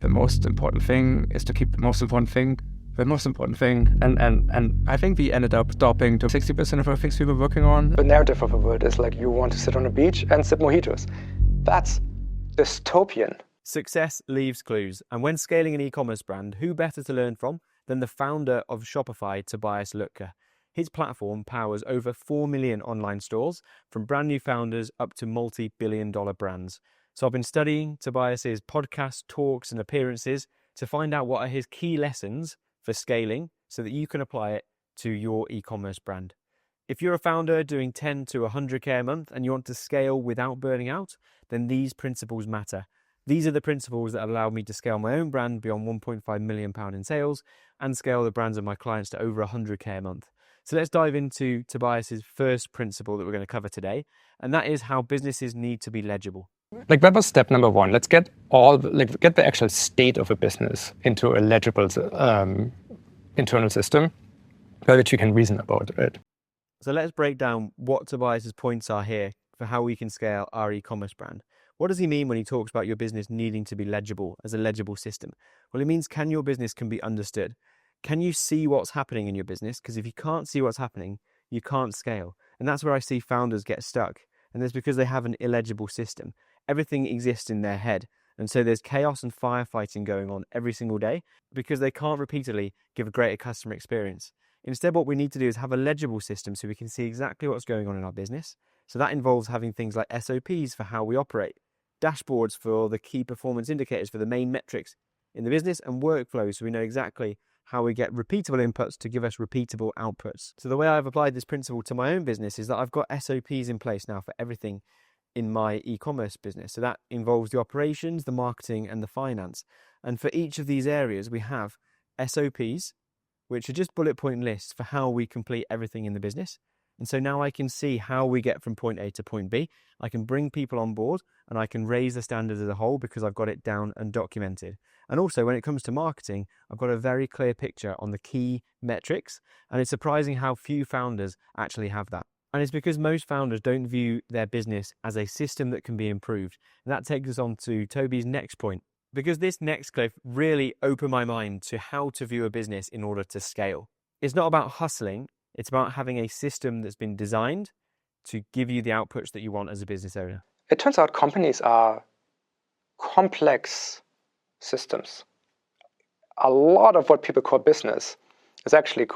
The most important thing is to keep the most important thing the most important thing. And I think we ended up stopping to 60% of our things we were working on. The narrative of the world is like you want to sit on a beach and sip mojitos. That's dystopian. Success leaves clues. And when scaling an e-commerce brand, who better to learn from than the founder of Shopify, Tobias Lutke? His platform powers over 4 million online stores, from brand new founders up to multi-billion-dollar brands. So I've been studying Tobias's podcasts, talks, and appearances to find out what are his key lessons for scaling so that you can apply it to your e-commerce brand. If you're a founder doing 10 to 100K a month and you want to scale without burning out, then these principles matter. These are the principles that allow me to scale my own brand beyond £1.5 million in sales and scale the brands of my clients to over 100K a month. So let's dive into Tobias's first principle that we're going to cover today, and that is how businesses need to be legible. Like that was step number one. Let's get the actual state of a business into a legible internal system by which you can reason about it. So let's break down what Tobias's points are here for how we can scale our e-commerce brand. What does he mean when he talks about your business needing to be legible as a legible system? Well, it means your business can be understood. Can you see what's happening in your business? Because if you can't see what's happening, you can't scale. And that's where I see founders get stuck. And that's because they have an illegible system. Everything exists in their head. And so there's chaos and firefighting going on every single day because they can't repeatedly give a greater customer experience. Instead, what we need to do is have a legible system so we can see exactly what's going on in our business. So that involves having things like SOPs for how we operate, dashboards for the key performance indicators for the main metrics in the business, and workflows so we know exactly how we get repeatable inputs to give us repeatable outputs. So the way I've applied this principle to my own business is that I've got SOPs in place now for everything in my e-commerce business. So that involves the operations, the marketing, and the finance. And for each of these areas, we have SOPs, which are just bullet point lists for how we complete everything in the business. And so now I can see how we get from point A to point B. I can bring people on board and I can raise the standards as a whole because I've got it down and documented. And also when it comes to marketing, I've got a very clear picture on the key metrics. And it's surprising how few founders actually have that. And it's because most founders don't view their business as a system that can be improved. And that takes us on to Toby's next point, because this next clip really opened my mind to how to view a business in order to scale. It's not about hustling. It's about having a system that's been designed to give you the outputs that you want as a business owner. It turns out companies are complex systems. A lot of what people call business is actually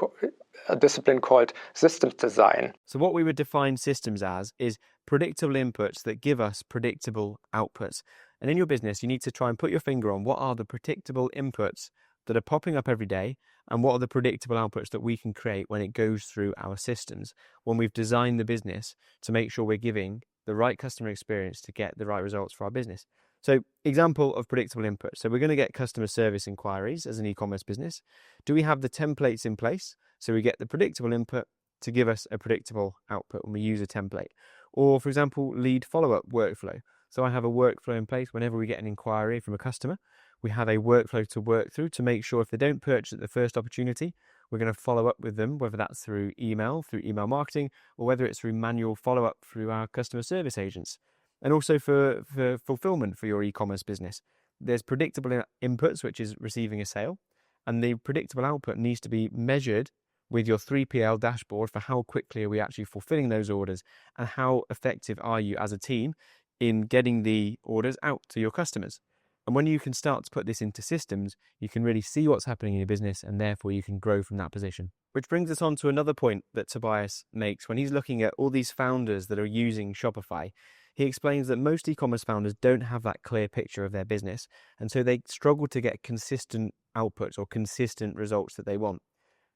a discipline called systems design. So what we would define systems as is predictable inputs that give us predictable outputs. And in your business, you need to try and put your finger on what are the predictable inputs that are popping up every day, and what are the predictable outputs that we can create when it goes through our systems, when we've designed the business to make sure we're giving the right customer experience to get the right results for our business. So example of predictable input. So we're going to get customer service inquiries as an e-commerce business. Do we have the templates in place? So we get the predictable input to give us a predictable output when we use a template. Or for example, lead follow-up workflow. So I have a workflow in place whenever we get an inquiry from a customer. We have a workflow to work through to make sure if they don't purchase at the first opportunity, we're going to follow up with them, whether that's through email marketing, or whether it's through manual follow-up through our customer service agents. And also for fulfillment for your e-commerce business. There's predictable inputs, which is receiving a sale, and the predictable output needs to be measured with your 3PL dashboard for how quickly are we actually fulfilling those orders and how effective are you as a team in getting the orders out to your customers. And when you can start to put this into systems, you can really see what's happening in your business, and therefore you can grow from that position. Which brings us on to another point that Tobias makes when he's looking at all these founders that are using Shopify. He explains that most e-commerce founders don't have that clear picture of their business, and so they struggle to get consistent outputs or consistent results that they want.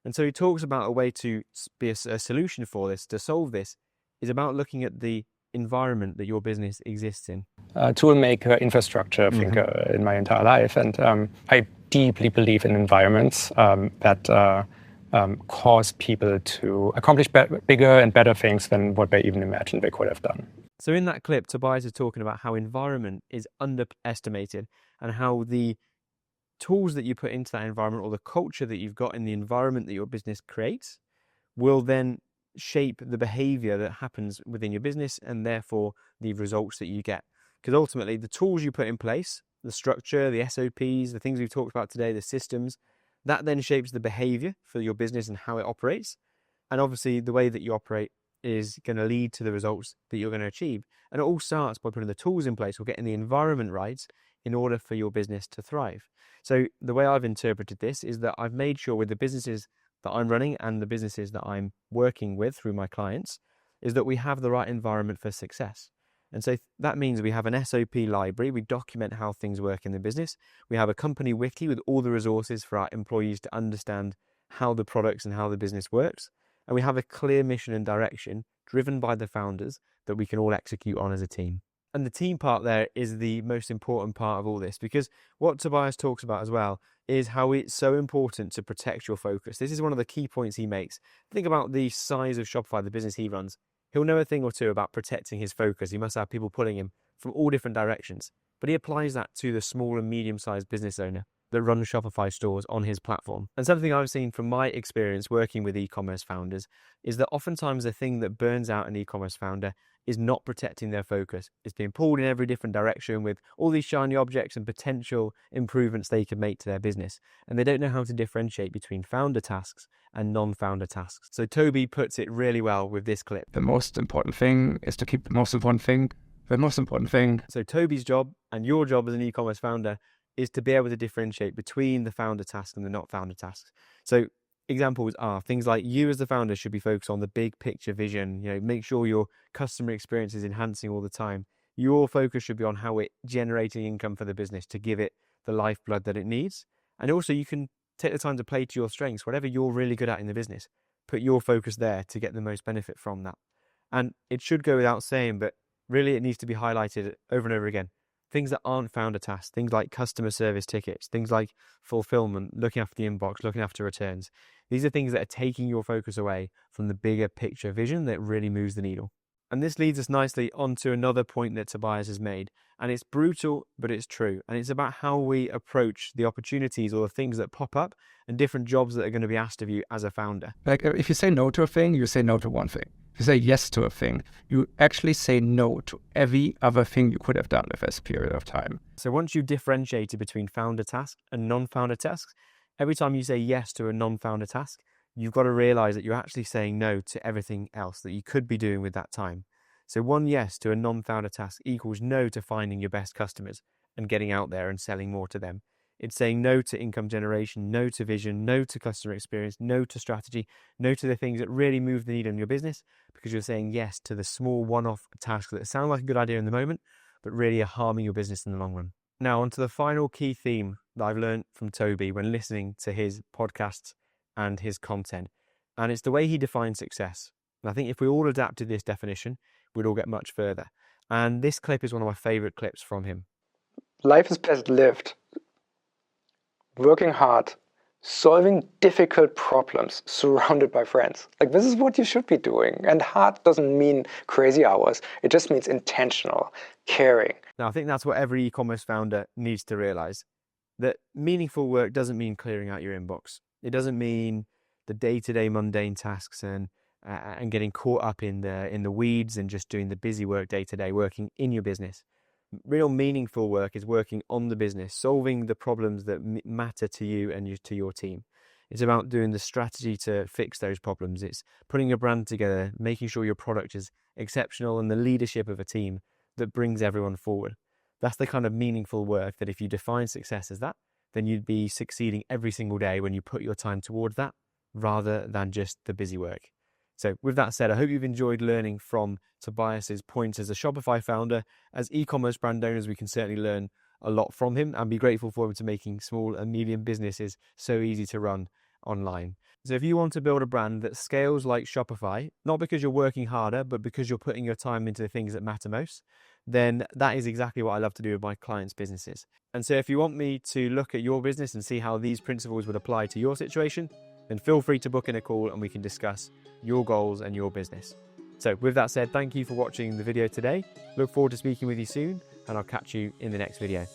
And so he talks about a way to be a solution for this, to solve this, is about looking at the environment that your business exists in. Toolmaker, infrastructure thinker in my entire life. And I deeply believe in environments that cause people to accomplish bigger and better things than what they even imagined they could have done. So in that clip, Tobias is talking about how environment is underestimated and how the tools that you put into that environment or the culture that you've got in the environment that your business creates will then shape the behavior that happens within your business and therefore the results that you get. Because ultimately the tools you put in place the structure, the SOPs, the things we've talked about today, the systems. That then shapes the behavior for your business and how it operates. And obviously, the way that you operate is going to lead to the results that you're going to achieve. And it all starts by putting the tools in place or getting the environment right in order for your business to thrive. So the way I've interpreted this is that I've made sure with the businesses that I'm running and the businesses that I'm working with through my clients is that we have the right environment for success. And so that means we have an SOP library. We document how things work in the business. We have a company wiki with all the resources for our employees to understand how the products and how the business works. And we have a clear mission and direction driven by the founders that we can all execute on as a team. And the team part there is the most important part of all this, because what Tobias talks about as well is how it's so important to protect your focus. This is one of the key points he makes. Think about the size of Shopify, the business he runs. He'll know a thing or two about protecting his focus. He must have people pulling him from all different directions. But he applies that to the small and medium-sized business owner that runs Shopify stores on his platform. And something I've seen from my experience working with e-commerce founders is that oftentimes the thing that burns out an e-commerce founder is not protecting their focus. It's being pulled in every different direction with all these shiny objects and potential improvements they could make to their business. And they don't know how to differentiate between founder tasks and non-founder tasks. So Toby puts it really well with this clip. The most important thing is to keep the most important thing the most important thing. So Toby's job and your job as an e-commerce founder is to be able to differentiate between the founder task and the not founder tasks. So examples are things like you as the founder should be focused on the big picture vision, make sure your customer experience is enhancing all the time. Your focus should be on how it's generating income for the business to give it the lifeblood that it needs. And also you can take the time to play to your strengths, whatever you're really good at in the business, put your focus there to get the most benefit from that. And it should go without saying, but really it needs to be highlighted over and over again. Things that aren't founder tasks, things like customer service tickets, things like fulfillment, looking after the inbox, looking after returns. These are things that are taking your focus away from the bigger picture vision that really moves the needle. And this leads us nicely onto another point that Tobias has made. And it's brutal, but it's true. And it's about how we approach the opportunities or the things that pop up and different jobs that are going to be asked of you as a founder. Like if you say no to a thing, you say no to one thing. If you say yes to a thing, you actually say no to every other thing you could have done with this period of time. So once you've differentiated between founder tasks and non-founder tasks, every time you say yes to a non-founder task, you've got to realize that you're actually saying no to everything else that you could be doing with that time. So one yes to a non-founder task equals no to finding your best customers and getting out there and selling more to them. It's saying no to income generation, no to vision, no to customer experience, no to strategy, no to the things that really move the needle in your business, because you're saying yes to the small one-off tasks that sound like a good idea in the moment, but really are harming your business in the long run. Now, onto the final key theme that I've learned from Toby when listening to his podcasts and his content, and it's the way he defines success. And I think if we all adapted this definition, we'd all get much further. And this clip is one of my favorite clips from him. Life is best lived working hard, solving difficult problems, surrounded by friends. Like, this is what you should be doing. And hard doesn't mean crazy hours. It just means intentional, caring. Now, I think that's what every e-commerce founder needs to realize, that meaningful work doesn't mean clearing out your inbox. It doesn't mean the day-to-day mundane tasks and getting caught up in the weeds and just doing the busy work day-to-day, working in your business. Real meaningful work is working on the business, solving the problems that matter to you and to your team. It's about doing the strategy to fix those problems. It's putting a brand together, making sure your product is exceptional, and the leadership of a team that brings everyone forward. That's the kind of meaningful work that if you define success as that, then you'd be succeeding every single day when you put your time towards that, rather than just the busy work. So with that said, I hope you've enjoyed learning from Tobias's points as a Shopify founder. As e-commerce brand owners, we can certainly learn a lot from him and be grateful for him to making small and medium businesses so easy to run online. So if you want to build a brand that scales like Shopify, not because you're working harder, but because you're putting your time into the things that matter most, then that is exactly what I love to do with my clients' businesses. And so if you want me to look at your business and see how these principles would apply to your situation, then feel free to book in a call and we can discuss your goals and your business. So with that said, thank you for watching the video today. Look forward to speaking with you soon, and I'll catch you in the next video.